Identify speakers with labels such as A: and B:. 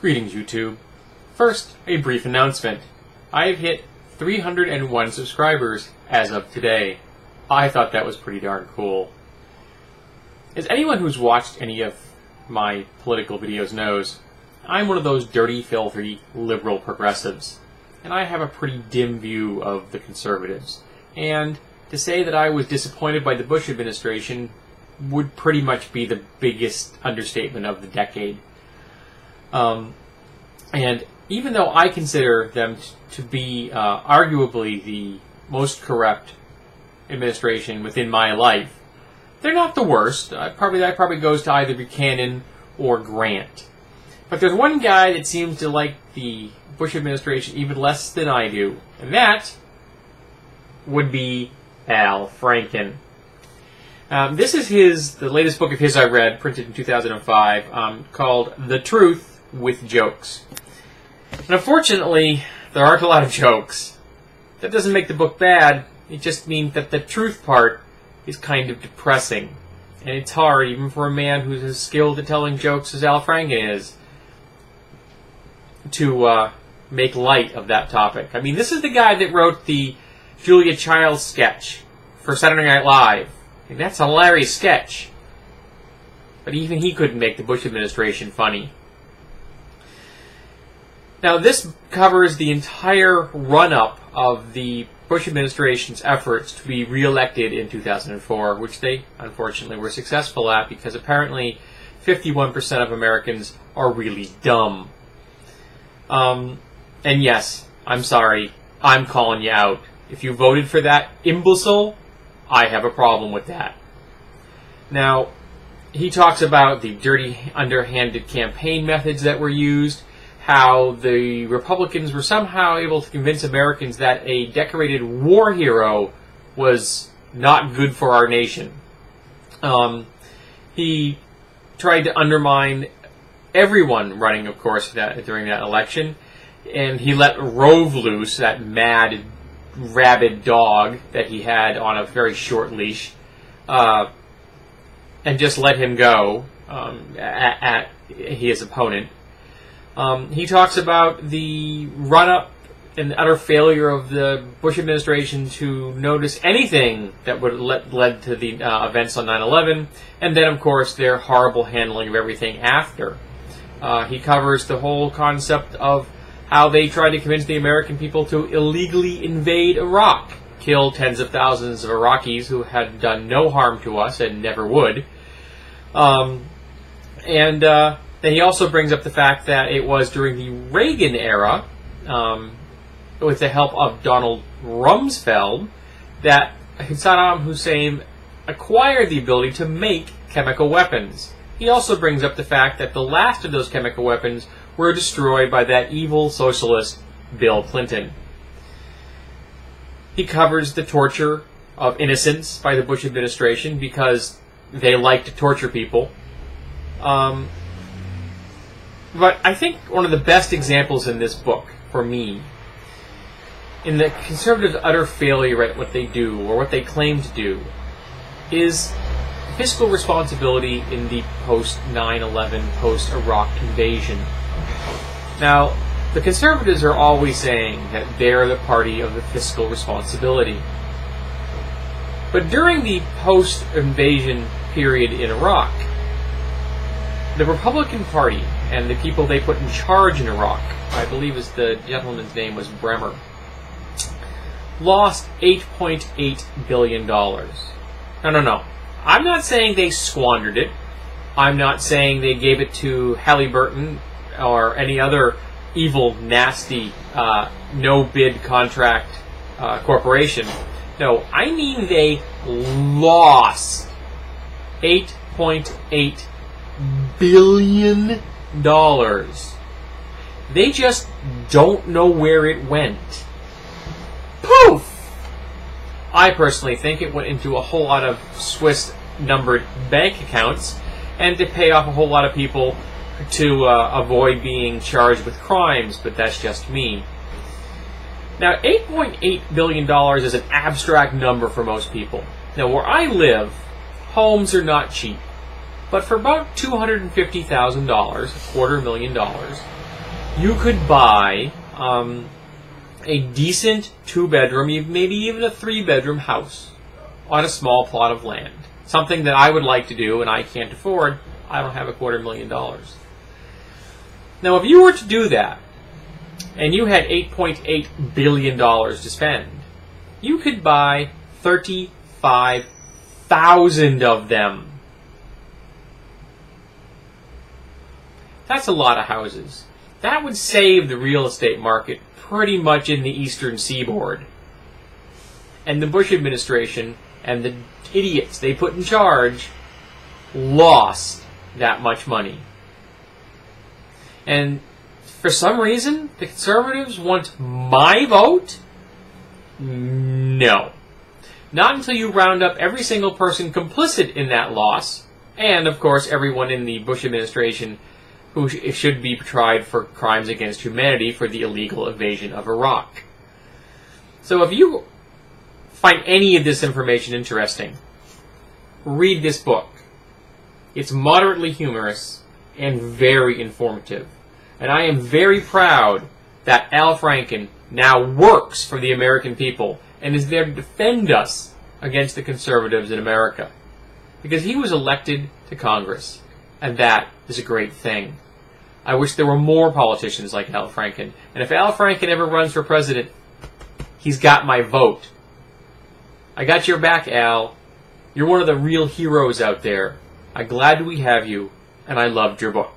A: Greetings, YouTube. First, a brief announcement. I have hit 301 subscribers as of today. I thought that was pretty darn cool. As anyone who's watched any of my political videos knows, I'm one of those dirty, filthy, liberal progressives. And I have a pretty dim view of the conservatives. And to say that I was disappointed by the Bush administration would pretty much be the biggest understatement of the decade. And even though I consider them to be arguably the most corrupt administration within my life, they're not the worst. That probably goes to either Buchanan or Grant. But there's one guy that seems to like the Bush administration even less than I do, and that would be Al Franken. This is the latest book of his I read, printed in 2005, called The Truth with Jokes. And unfortunately, there aren't a lot of jokes. That doesn't make the book bad. It just means that the truth part is kind of depressing. And it's hard, even for a man who's as skilled at telling jokes as Al Franken is, to make light of that topic. I mean, this is the guy that wrote the Julia Childs sketch for Saturday Night Live. And that's a hilarious sketch. But even he couldn't make the Bush administration funny. Now, this covers the entire run-up of the Bush administration's efforts to be re-elected in 2004, which they, unfortunately, were successful at because apparently 51% of Americans are really dumb. And yes, I'm sorry, I'm calling you out. If you voted for that imbecile, I have a problem with that. Now, he talks about the dirty, underhanded campaign methods that were used, how the Republicans were somehow able to convince Americans that a decorated war hero was not good for our nation. He tried to undermine everyone running, of course, during that election, and he let Rove loose, that mad, rabid dog that he had on a very short leash, and just let him go at his opponent. He talks about the run-up and utter failure of the Bush administration to notice anything that would led to the events on 9/11, and then, of course, their horrible handling of everything after. He covers the whole concept of how they tried to convince the American people to illegally invade Iraq, kill tens of thousands of Iraqis who had done no harm to us and never would. Then he also brings up the fact that it was during the Reagan era, with the help of Donald Rumsfeld, that Saddam Hussein acquired the ability to make chemical weapons. He also brings up the fact that the last of those chemical weapons were destroyed by that evil socialist Bill Clinton. He covers the torture of innocents by the Bush administration because they like to torture people. But I think one of the best examples in this book, for me, in the conservatives' utter failure at what they do, or what they claim to do, is fiscal responsibility in the post-9/11, post-Iraq invasion. Now, the conservatives are always saying that they're the party of the fiscal responsibility. But during the post-invasion period in Iraq, the Republican Party and the people they put in charge in Iraq, I believe the gentleman's name was Bremer, lost $8.8 billion. No. I'm not saying they squandered it. I'm not saying they gave it to Halliburton or any other evil, nasty, no-bid contract corporation. No, I mean they lost $8.8 billion. They just don't know where it went. Poof! I personally think it went into a whole lot of Swiss-numbered bank accounts and to pay off a whole lot of people to avoid being charged with crimes, but that's just me. Now, $8.8 billion is an abstract number for most people. Now, where I live, homes are not cheap. But for about $250,000, $250,000, you could buy a decent 2-bedroom, maybe even a 3-bedroom house on a small plot of land. Something that I would like to do and I can't afford. I don't have $250,000. Now, if you were to do that, and you had $8.8 billion to spend, you could buy 35,000 of them. That's a lot of houses. That would save the real estate market pretty much in the eastern seaboard. And the Bush administration and the idiots they put in charge lost that much money. And for some reason, the conservatives want my vote? No. Not until you round up every single person complicit in that loss, and, of course, everyone in the Bush administration who should be tried for crimes against humanity for the illegal invasion of Iraq. So if you find any of this information interesting, read this book. It's moderately humorous and very informative. And I am very proud that Al Franken now works for the American people and is there to defend us against the conservatives in America. Because he was elected to Congress, and that is a great thing. I wish there were more politicians like Al Franken. And if Al Franken ever runs for president, he's got my vote. I got your back, Al. You're one of the real heroes out there. I'm glad we have you, and I loved your book.